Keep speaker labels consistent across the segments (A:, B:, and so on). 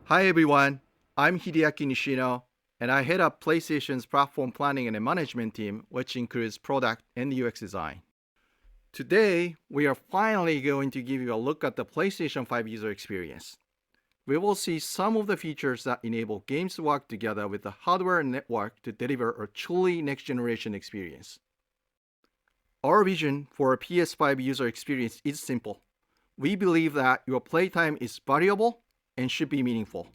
A: Hi everyone, I'm Hideaki Nishino, and I head up PlayStation's platform planning and management team, which includes product and UX design. Today, we are finally going to give you a look at the PlayStation 5 user experience. We will see some of the features that enable games to work together with the hardware and network to deliver a truly next-generation experience. Our vision for a PS5 user experience is simple. We believe that your playtime is valuable and should be meaningful.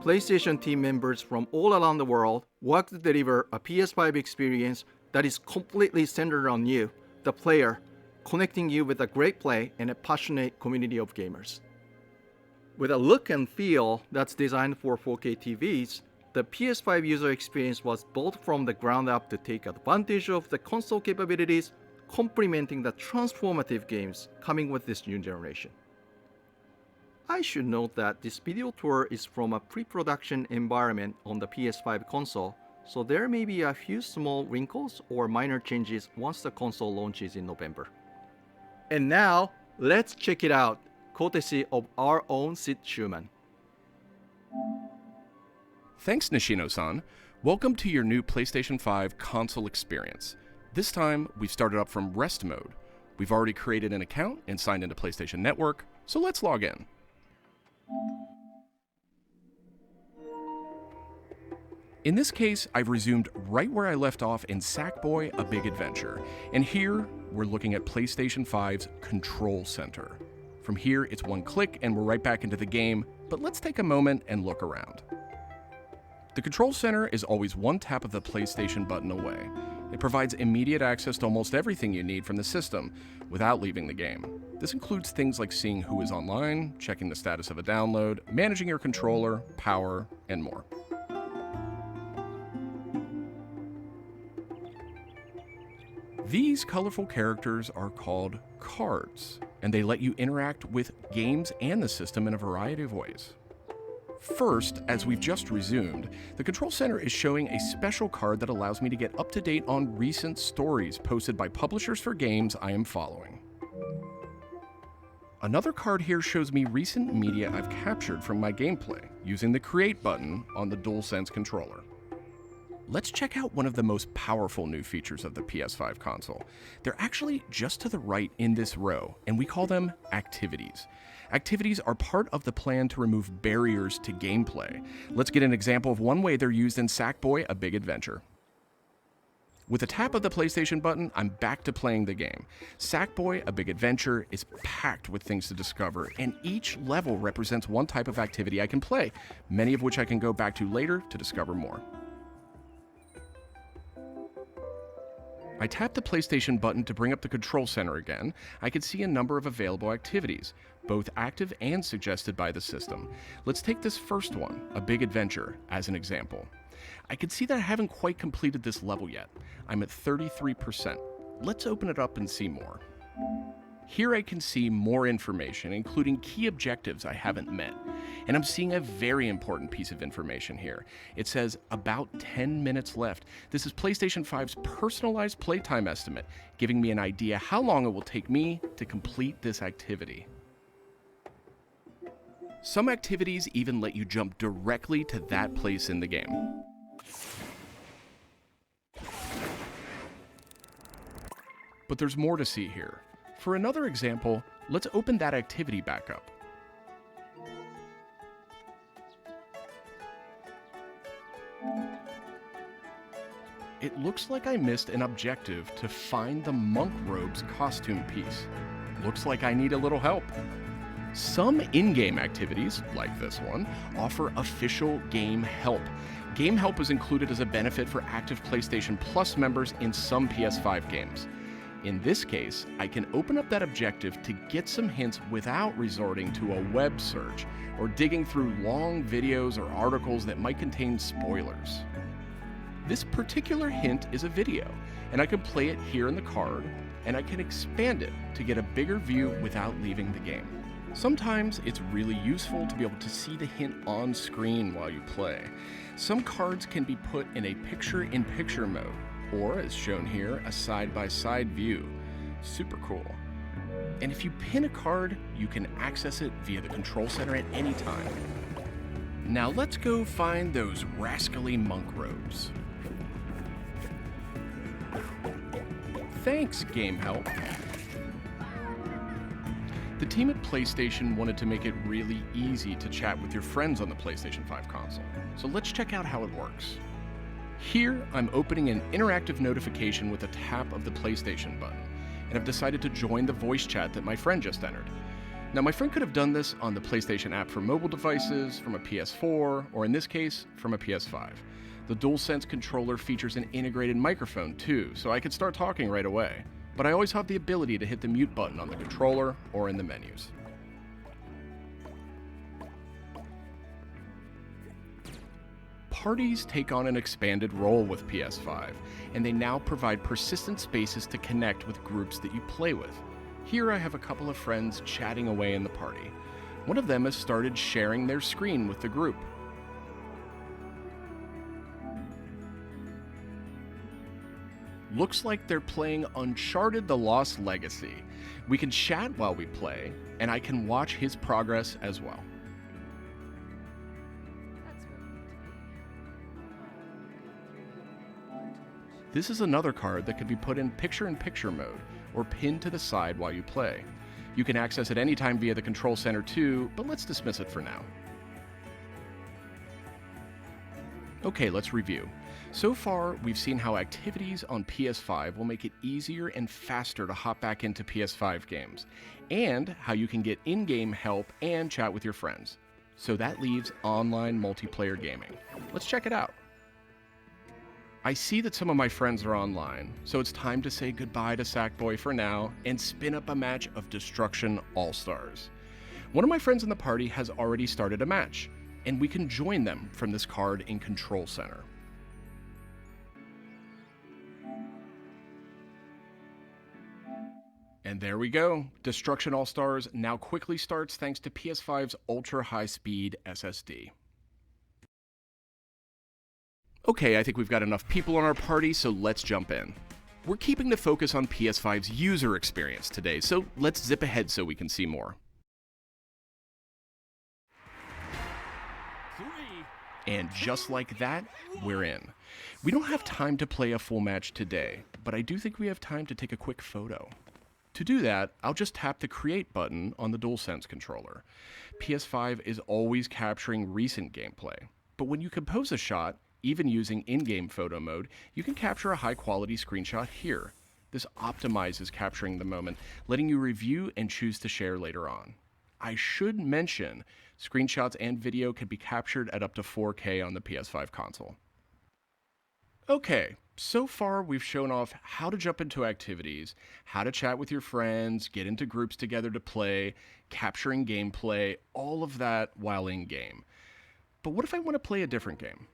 A: PlayStation team members from all around the world work to deliver a PS5 experience that is completely centered on you, the player, connecting you with a great play and a passionate community of gamers. With a look and feel that's designed for 4K TVs, the PS5 user experience was built from the ground up to take advantage of the console capabilities, complementing the transformative games coming with this new generation. I should note that this video tour is from a pre-production environment on the PS5 console, so there may be a few small wrinkles or minor changes once the console launches in November. And now, let's check it out, courtesy of our own Sid Schumann.
B: Thanks, Nishino-san. Welcome to your new PlayStation 5 console experience. This time, we've started up from rest mode. We've already created an account and signed into PlayStation Network, so let's log in. In this case, I've resumed right where I left off in Sackboy: A Big Adventure, and here we're looking at PlayStation 5's Control Center. From here, it's one click and we're right back into the game, but let's take a moment and look around. The Control Center is always one tap of the PlayStation button away. It provides immediate access to almost everything you need from the system without leaving the game. This includes things like seeing who is online, checking the status of a download, managing your controller, power, and more. These colorful characters are called cards, and they let you interact with games and the system in a variety of ways. First, as we've just resumed, the Control Center is showing a special card that allows me to get up to date on recent stories posted by publishers for games I am following. Another card here shows me recent media I've captured from my gameplay using the Create button on the DualSense controller. Let's check out one of the most powerful new features of the PS5 console. They're actually just to the right in this row, and we call them activities. Activities are part of the plan to remove barriers to gameplay. Let's get an example of one way they're used in Sackboy: A Big Adventure. With a tap of the PlayStation button, I'm back to playing the game. Sackboy: A Big Adventure is packed with things to discover, and each level represents one type of activity I can play, many of which I can go back to later to discover more. I tap the PlayStation button to bring up the Control Center again. I can see a number of available activities, both active and suggested by the system. Let's take this first one, A Big Adventure, as an example. I can see that I haven't quite completed this level yet. I'm at 33%. Let's open it up and see more. Here I can see more information, including key objectives I haven't met. And I'm seeing a very important piece of information here. It says about 10 minutes left. This is PlayStation 5's personalized playtime estimate, giving me an idea how long it will take me to complete this activity. Some activities even let you jump directly to that place in the game. But there's more to see here. For another example, let's open that activity back up. It looks like I missed an objective to find the monk robe's costume piece. Looks like I need a little help. Some in-game activities, like this one, offer official game help. Game help is included as a benefit for active PlayStation Plus members in some PS5 games. In this case, I can open up that objective to get some hints without resorting to a web search or digging through long videos or articles that might contain spoilers. This particular hint is a video, and I can play it here in the card, and I can expand it to get a bigger view without leaving the game. Sometimes it's really useful to be able to see the hint on screen while you play. Some cards can be put in a picture-in-picture mode, or as shown here, a side-by-side view. Super cool. And if you pin a card, you can access it via the Control Center at any time. Now let's go find those rascally monk robes. Thanks, Game Help. The team at PlayStation wanted to make it really easy to chat with your friends on the PlayStation 5 console, so let's check out how it works. Here, I'm opening an interactive notification with a tap of the PlayStation button, and I've decided to join the voice chat that my friend just entered. Now, my friend could have done this on the PlayStation app for mobile devices, from a PS4, or in this case, from a PS5. The DualSense controller features an integrated microphone too, so I could start talking right away. But I always have the ability to hit the mute button on the controller or in the menus. Parties take on an expanded role with PS5, and they now provide persistent spaces to connect with groups that you play with. Here I have a couple of friends chatting away in the party. One of them has started sharing their screen with the group. Looks like they're playing Uncharted: The Lost Legacy. We can chat while we play, and I can watch his progress as well. This is another card that could be put in picture-in-picture mode, or pinned to the side while you play. You can access it anytime via the control center too, but let's dismiss it for now. Okay, let's review. So far, we've seen how activities on PS5 will make it easier and faster to hop back into PS5 games, and how you can get in-game help and chat with your friends. So that leaves online multiplayer gaming. Let's check it out. I see that some of my friends are online, so it's time to say goodbye to Sackboy for now and spin up a match of Destruction All-Stars. One of my friends in the party has already started a match, and we can join them from this card in Control Center. And there we go. Destruction All-Stars now quickly starts thanks to PS5's ultra-high-speed SSD. Okay, I think we've got enough people on our party, so let's jump in. We're keeping the focus on PS5's user experience today, so let's zip ahead so we can see more. And just like that, we're in. We don't have time to play a full match today, but I do think we have time to take a quick photo. To do that, I'll just tap the Create button on the DualSense controller. PS5 is always capturing recent gameplay, but when you compose a shot, even using in-game photo mode, you can capture a high-quality screenshot here. This optimizes capturing the moment, letting you review and choose to share later on. I should mention, screenshots and video can be captured at up to 4K on the PS5 console. Okay, so far we've shown off how to jump into activities, how to chat with your friends, get into groups together to play, capturing gameplay, all of that while in-game. But what if I want to play a different game?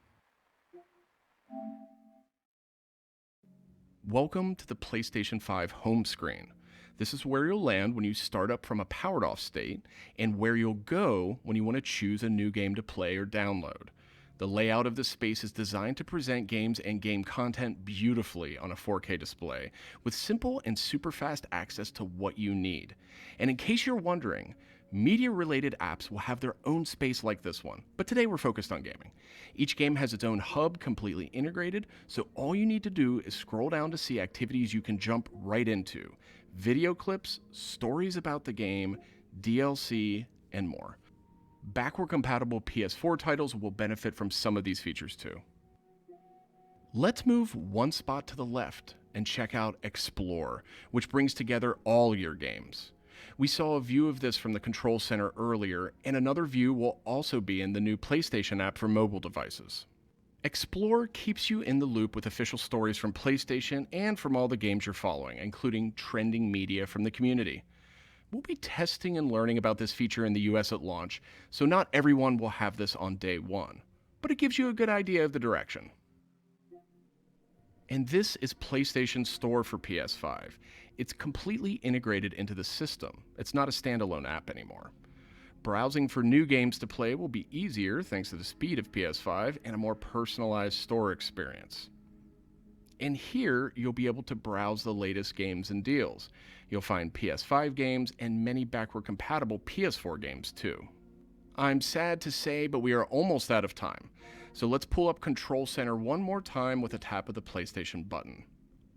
B: Welcome to the PlayStation 5 home screen. This is where you'll land when you start up from a powered off state, and where you'll go when you want to choose a new game to play or download. The layout of this space is designed to present games and game content beautifully on a 4K display, with simple and super fast access to what you need. And in case you're wondering, media-related apps will have their own space like this one, but today we're focused on gaming. Each game has its own hub completely integrated, so all you need to do is scroll down to see activities you can jump right into. Video clips, stories about the game, DLC, and more. Backward-compatible PS4 titles will benefit from some of these features too. Let's move one spot to the left and check out Explore, which brings together all your games. We saw a view of this from the Control Center earlier, and another view will also be in the new PlayStation app for mobile devices. Explore keeps you in the loop with official stories from PlayStation and from all the games you're following, including trending media from the community. We'll be testing and learning about this feature in the US at launch, so not everyone will have this on day one, but it gives you a good idea of the direction. And this is PlayStation's store for PS5. It's completely integrated into the system. It's not a standalone app anymore. Browsing for new games to play will be easier thanks to the speed of PS5 and a more personalized store experience. And here, you'll be able to browse the latest games and deals. You'll find PS5 games and many backward-compatible PS4 games too. I'm sad to say, but we are almost out of time. So let's pull up Control Center one more time with a tap of the PlayStation button.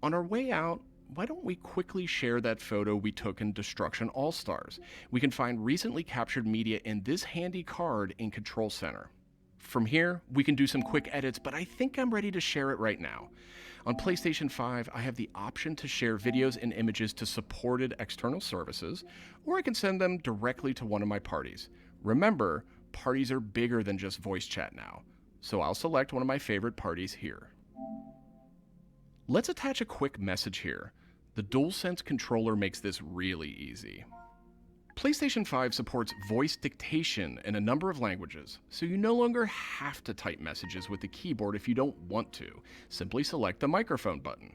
B: On our way out, why don't we quickly share that photo we took in Destruction All-Stars? We can find recently captured media in this handy card in Control Center. From here, we can do some quick edits, but I think I'm ready to share it right now. On PlayStation 5, I have the option to share videos and images to supported external services, or I can send them directly to one of my parties. Remember, parties are bigger than just voice chat now, so I'll select one of my favorite parties here. Let's attach a quick message here. The DualSense controller makes this really easy. PlayStation 5 supports voice dictation in a number of languages, so you no longer have to type messages with the keyboard if you don't want to. Simply select the microphone button.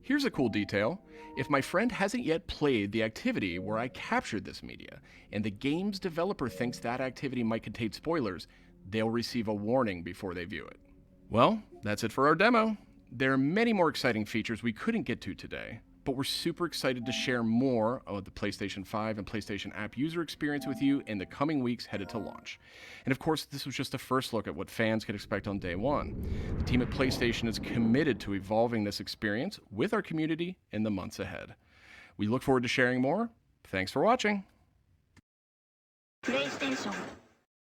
B: Here's a cool detail. If my friend hasn't yet played the activity where I captured this media, and the game's developer thinks that activity might contain spoilers, they'll receive a warning before they view it. Well, that's it for our demo. There are many more exciting features we couldn't get to today, but we're super excited to share more of the PlayStation 5 and PlayStation app user experience with you in the coming weeks headed to launch. And of course, this was just the first look at what fans could expect on day one. The team at PlayStation is committed to evolving this experience with our community in the months ahead. We look forward to sharing more. Thanks for watching.
C: PlayStation